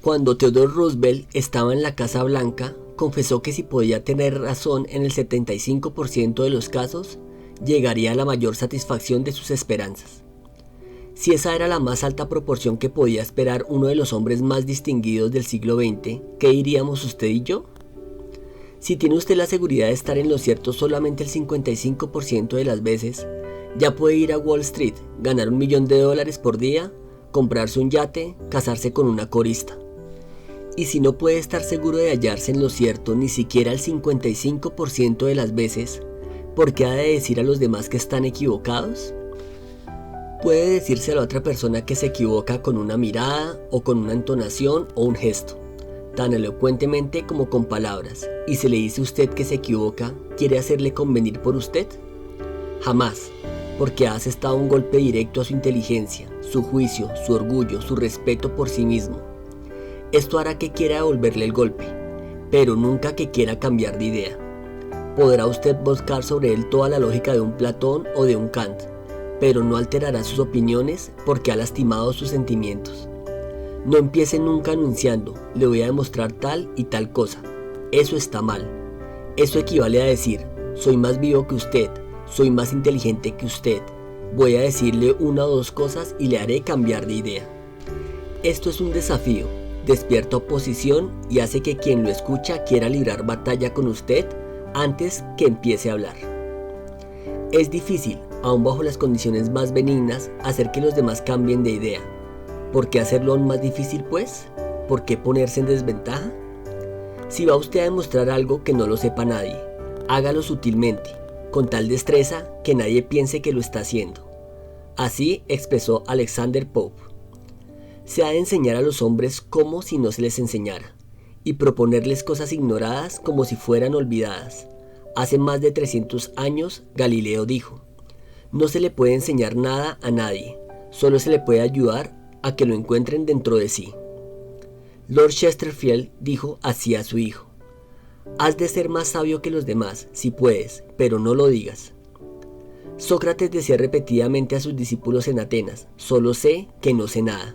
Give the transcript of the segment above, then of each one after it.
Cuando Theodore Roosevelt estaba en la Casa Blanca, confesó que si podía tener razón en el 75% de los casos, llegaría a la mayor satisfacción de sus esperanzas. Si esa era la más alta proporción que podía esperar uno de los hombres más distinguidos del siglo XX, ¿qué diríamos usted y yo? Si tiene usted la seguridad de estar en lo cierto solamente el 55% de las veces, ya puede ir a Wall Street, ganar $1.000.000 por día, comprarse un yate, casarse con una corista. Y si no puede estar seguro de hallarse en lo cierto ni siquiera el 55% de las veces, ¿por qué ha de decir a los demás que están equivocados? Puede decirse a la otra persona que se equivoca con una mirada o con una entonación o un gesto, tan elocuentemente como con palabras, y si le dice a usted que se equivoca, ¿quiere hacerle convenir por usted? Jamás, porque ha asestado un golpe directo a su inteligencia, su juicio, su orgullo, su respeto por sí mismo. Esto hará que quiera devolverle el golpe, pero nunca que quiera cambiar de idea. Podrá usted buscar sobre él toda la lógica de un Platón o de un Kant, pero no alterará sus opiniones porque ha lastimado sus sentimientos. No empiece nunca anunciando, le voy a demostrar tal y tal cosa. Eso está mal. Eso equivale a decir, soy más vivo que usted, soy más inteligente que usted. Voy a decirle una o dos cosas y le haré cambiar de idea. Esto es un desafío, despierta oposición y hace que quien lo escucha quiera librar batalla con usted antes que empiece a hablar. Es difícil, aun bajo las condiciones más benignas, hacer que los demás cambien de idea. ¿Por qué hacerlo aún más difícil, pues? ¿Por qué ponerse en desventaja? Si va usted a demostrar algo que no lo sepa nadie, hágalo sutilmente, con tal destreza que nadie piense que lo está haciendo. Así expresó Alexander Pope. Se ha de enseñar a los hombres como si no se les enseñara, y proponerles cosas ignoradas como si fueran olvidadas. Hace más de 300 años, Galileo dijo, no se le puede enseñar nada a nadie, solo se le puede ayudar a que lo encuentren dentro de sí. Lord Chesterfield dijo así a su hijo, has de ser más sabio que los demás, si puedes, pero no lo digas. Sócrates decía repetidamente a sus discípulos en Atenas, solo sé que no sé nada.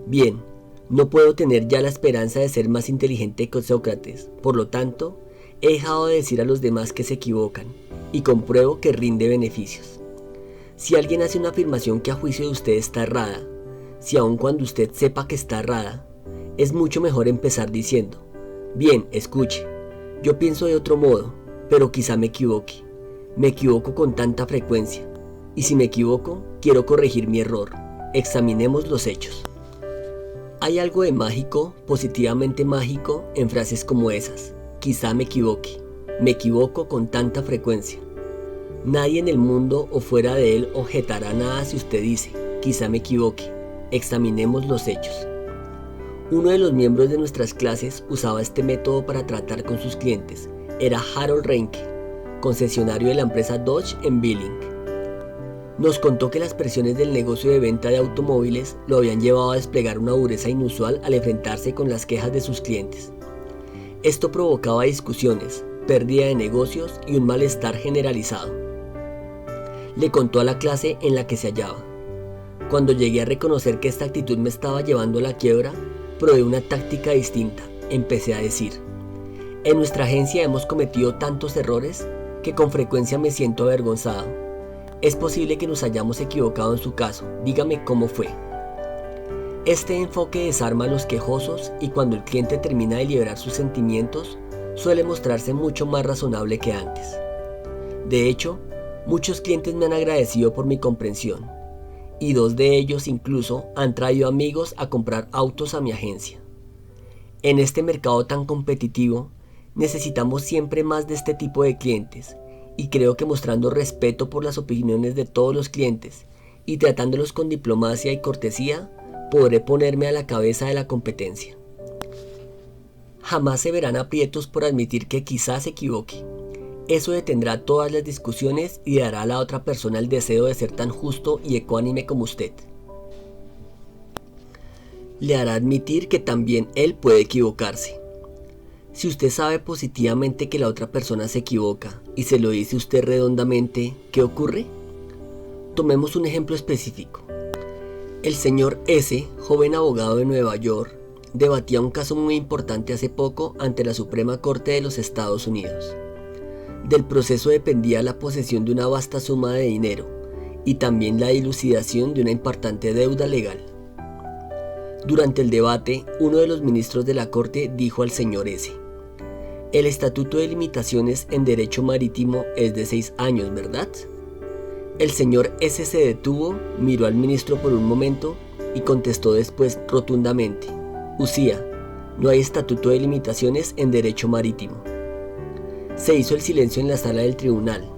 Bien, no puedo tener ya la esperanza de ser más inteligente que Sócrates, por lo tanto, he dejado de decir a los demás que se equivocan, y compruebo que rinde beneficios. Si alguien hace una afirmación que a juicio de usted está errada, si aun cuando usted sepa que está errada, es mucho mejor empezar diciendo, bien, escuche, yo pienso de otro modo, pero quizá me equivoque. Me equivoco con tanta frecuencia, y si me equivoco, quiero corregir mi error. Examinemos los hechos. Hay algo de mágico, positivamente mágico, en frases como esas. Quizá me equivoco con tanta frecuencia. Nadie en el mundo o fuera de él objetará nada si usted dice, quizá me equivoque. Examinemos los hechos. Uno de los miembros de nuestras clases usaba este método para tratar con sus clientes. Era Harold Reinke, concesionario de la empresa Dodge en Billing. Nos contó que las presiones del negocio de venta de automóviles lo habían llevado a desplegar una dureza inusual al enfrentarse con las quejas de sus clientes. Esto provocaba discusiones, pérdida de negocios y un malestar generalizado. Le contó a la clase en la que se hallaba. Cuando llegué a reconocer que esta actitud me estaba llevando a la quiebra, probé una táctica distinta. Empecé a decir, en nuestra agencia hemos cometido tantos errores que con frecuencia me siento avergonzado. Es posible que nos hayamos equivocado en su caso, dígame cómo fue. Este enfoque desarma a los quejosos y cuando el cliente termina de liberar sus sentimientos, suele mostrarse mucho más razonable que antes. De hecho, muchos clientes me han agradecido por mi comprensión, y 2 de ellos incluso han traído amigos a comprar autos a mi agencia. En este mercado tan competitivo, necesitamos siempre más de este tipo de clientes, y creo que mostrando respeto por las opiniones de todos los clientes y tratándolos con diplomacia y cortesía, podré ponerme a la cabeza de la competencia. Jamás se verán aprietos por admitir que quizás se equivoque. Eso detendrá todas las discusiones y dará a la otra persona el deseo de ser tan justo y ecuánime como usted. Le hará admitir que también él puede equivocarse. Si usted sabe positivamente que la otra persona se equivoca y se lo dice usted redondamente, ¿qué ocurre? Tomemos un ejemplo específico. El señor S., joven abogado de Nueva York, debatía un caso muy importante hace poco ante la Suprema Corte de los Estados Unidos. Del proceso dependía la posesión de una vasta suma de dinero y también la dilucidación de una importante deuda legal. Durante el debate, uno de los ministros de la Corte dijo al señor S: «El Estatuto de Limitaciones en Derecho Marítimo es de 6 años, ¿verdad?». El señor S se detuvo, miró al ministro por un momento y contestó después rotundamente: «Usía, no hay Estatuto de Limitaciones en Derecho Marítimo». Se hizo el silencio en la sala del tribunal,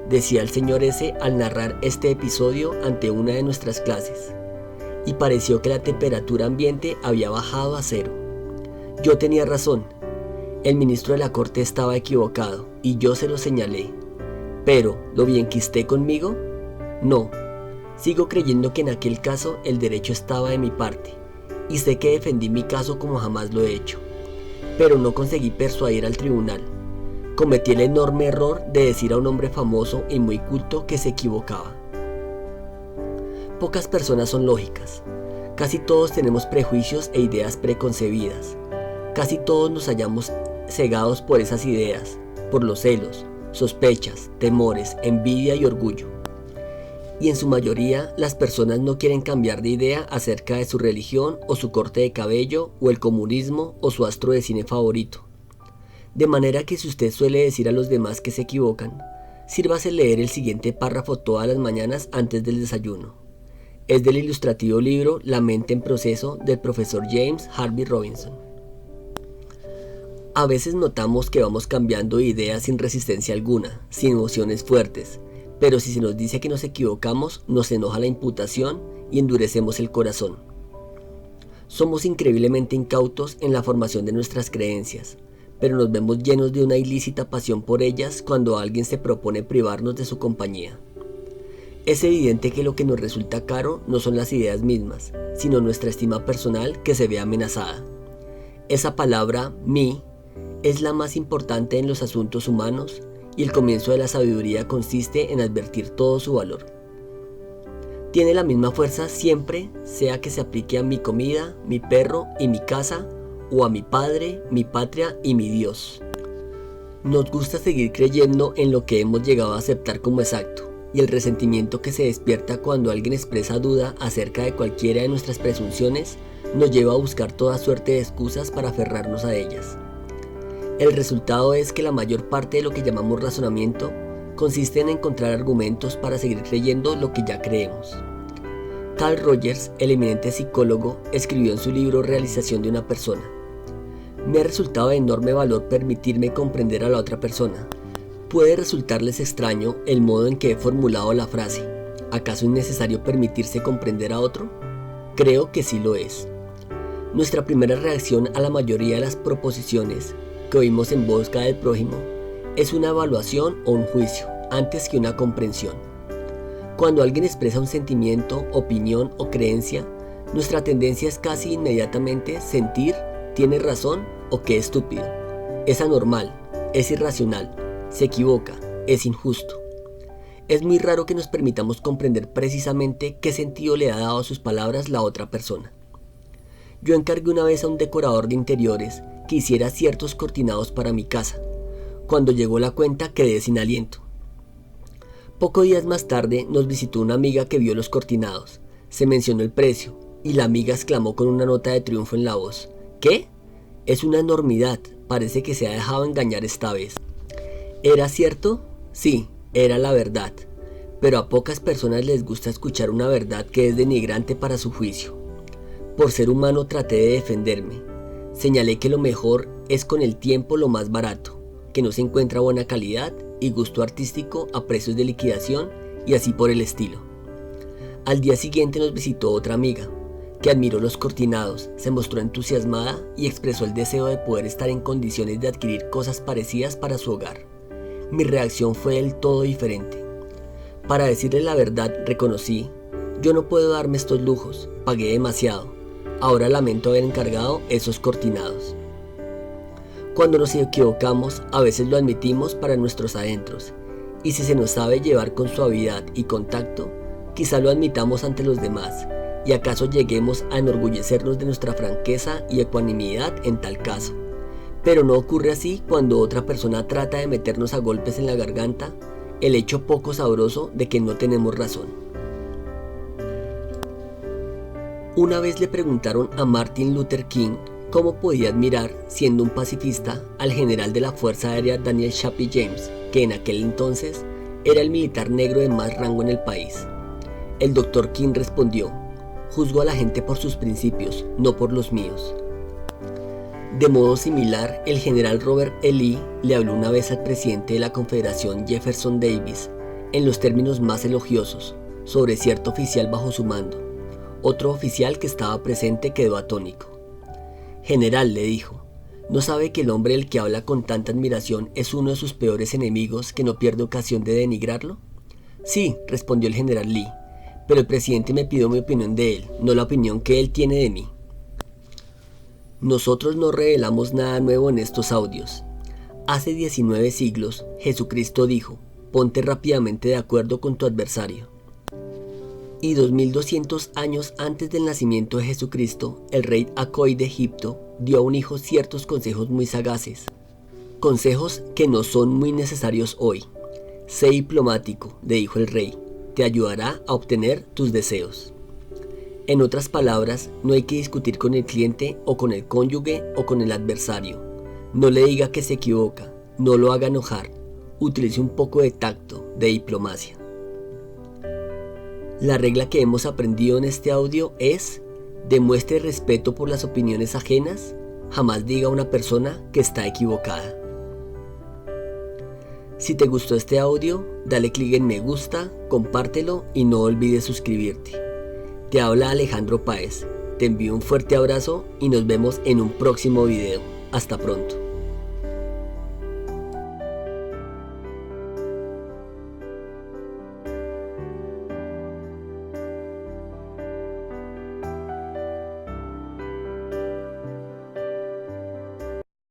decía el señor S al narrar este episodio ante una de nuestras clases, y pareció que la temperatura ambiente había bajado a 0. Yo tenía razón, el ministro de la Corte estaba equivocado, y yo se lo señalé. Pero, ¿lo bienquisté conmigo? No, sigo creyendo que en aquel caso el derecho estaba de mi parte, y sé que defendí mi caso como jamás lo he hecho, pero no conseguí persuadir al tribunal. Cometí el enorme error de decir a un hombre famoso y muy culto que se equivocaba. Pocas personas son lógicas. Casi todos tenemos prejuicios e ideas preconcebidas. Casi todos nos hallamos cegados por esas ideas, por los celos, sospechas, temores, envidia y orgullo. Y en su mayoría, las personas no quieren cambiar de idea acerca de su religión o su corte de cabello o el comunismo o su astro de cine favorito. De manera que si usted suele decir a los demás que se equivocan, sírvase leer el siguiente párrafo todas las mañanas antes del desayuno. Es del ilustrativo libro La mente en proceso del profesor James Harvey Robinson. A veces notamos que vamos cambiando de idea sin resistencia alguna, sin emociones fuertes, pero si se nos dice que nos equivocamos, nos enoja la imputación y endurecemos el corazón. Somos increíblemente incautos en la formación de nuestras creencias, pero nos vemos llenos de una ilícita pasión por ellas cuando alguien se propone privarnos de su compañía. Es evidente que lo que nos resulta caro no son las ideas mismas, sino nuestra estima personal que se ve amenazada. Esa palabra, mí, es la más importante en los asuntos humanos y el comienzo de la sabiduría consiste en advertir todo su valor. Tiene la misma fuerza siempre, sea que se aplique a mi comida, mi perro y mi casa, o a mi padre, mi patria y mi Dios. Nos gusta seguir creyendo en lo que hemos llegado a aceptar como exacto, y el resentimiento que se despierta cuando alguien expresa duda acerca de cualquiera de nuestras presunciones nos lleva a buscar toda suerte de excusas para aferrarnos a ellas. El resultado es que la mayor parte de lo que llamamos razonamiento consiste en encontrar argumentos para seguir creyendo lo que ya creemos. Carl Rogers, el eminente psicólogo, escribió en su libro Realización de una persona: «Me ha resultado de enorme valor permitirme comprender a la otra persona. Puede resultarles extraño el modo en que he formulado la frase, ¿acaso es necesario permitirse comprender a otro? Creo que sí lo es». Nuestra primera reacción a la mayoría de las proposiciones que oímos en boca del prójimo es una evaluación o un juicio, antes que una comprensión. Cuando alguien expresa un sentimiento, opinión o creencia, nuestra tendencia es casi inmediatamente sentir «tiene razón» o «qué estúpido», «es anormal», «es irracional», «se equivoca», «es injusto». Es muy raro que nos permitamos comprender precisamente qué sentido le ha dado a sus palabras la otra persona. Yo encargué una vez a un decorador de interiores que hiciera ciertos cortinados para mi casa. Cuando llegó la cuenta quedé sin aliento. Pocos días más tarde nos visitó una amiga que vio los cortinados. Se mencionó el precio y la amiga exclamó con una nota de triunfo en la voz: «¿Qué? Es una enormidad, parece que se ha dejado engañar esta vez». ¿Era cierto? Sí, era la verdad, pero a pocas personas les gusta escuchar una verdad que es denigrante para su juicio. Por ser humano traté de defenderme. Señalé que lo mejor es con el tiempo lo más barato, que no se encuentra buena calidad y gusto artístico a precios de liquidación y así por el estilo. Al día siguiente nos visitó otra amiga, que admiró los cortinados, se mostró entusiasmada y expresó el deseo de poder estar en condiciones de adquirir cosas parecidas para su hogar. Mi reacción fue del todo diferente. Para decirle la verdad, reconocí: yo no puedo darme estos lujos, pagué demasiado. Ahora lamento haber encargado esos cortinados. Cuando nos equivocamos, a veces lo admitimos para nuestros adentros, y si se nos sabe llevar con suavidad y con tacto, quizá lo admitamos ante los demás, y acaso lleguemos a enorgullecernos de nuestra franqueza y ecuanimidad en tal caso. Pero no ocurre así cuando otra persona trata de meternos a golpes en la garganta el hecho poco sabroso de que no tenemos razón. Una vez le preguntaron a Martin Luther King cómo podía admirar, siendo un pacifista, al general de la Fuerza Aérea Daniel Shapley James, que en aquel entonces era el militar negro de más rango en el país. El Dr. King respondió: juzgo a la gente por sus principios, no por los míos. De modo similar, el general Robert E. Lee le habló una vez al presidente de la Confederación Jefferson Davis, en los términos más elogiosos, sobre cierto oficial bajo su mando. Otro oficial que estaba presente quedó atónito. General, le dijo, ¿no sabe que el hombre del que habla con tanta admiración es uno de sus peores enemigos que no pierde ocasión de denigrarlo? Sí, respondió el general Lee, pero el presidente me pidió mi opinión de él, no la opinión que él tiene de mí. Nosotros no revelamos nada nuevo en estos audios. Hace 19 siglos, Jesucristo dijo: ponte rápidamente de acuerdo con tu adversario. Y 2200 años antes del nacimiento de Jesucristo, el rey Acoy de Egipto dio a un hijo ciertos consejos muy sagaces. Consejos que no son muy necesarios hoy. Sé diplomático, le dijo el rey, te ayudará a obtener tus deseos. En otras palabras, no hay que discutir con el cliente o con el cónyuge o con el adversario. No le diga que se equivoca, no lo haga enojar. Utilice un poco de tacto, de diplomacia. La regla que hemos aprendido en este audio es: demuestre respeto por las opiniones ajenas, jamás diga a una persona que está equivocada. Si te gustó este audio, dale clic en me gusta, compártelo y no olvides suscribirte. Te habla Alejandro Páez, te envío un fuerte abrazo y nos vemos en un próximo video. Hasta pronto.